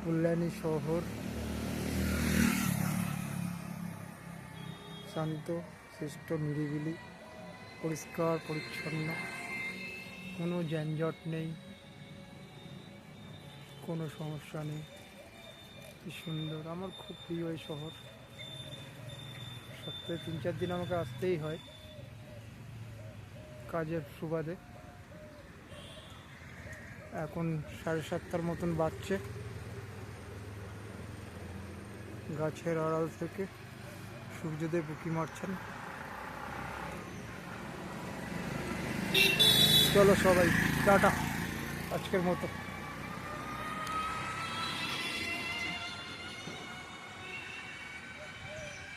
কল্যাণী শহর শান্ত শিষ্ট নিরিবিলি পরিষ্কার পরিচ্ছন্ন, কোনো যানজট নেই, কোনো সমস্যা নেই। কি সুন্দর, আমার খুব প্রিয় এই শহর। সপ্তাহে 3-4 দিন আমাকে আসতেই হয় কাজের সুবাদে। এখন 7:30 মতন বাজছে। গাছের আড়াল থেকে সূর্যদেব উঁকি মারছেন। চলো সবাই টাটা আজকের মতো।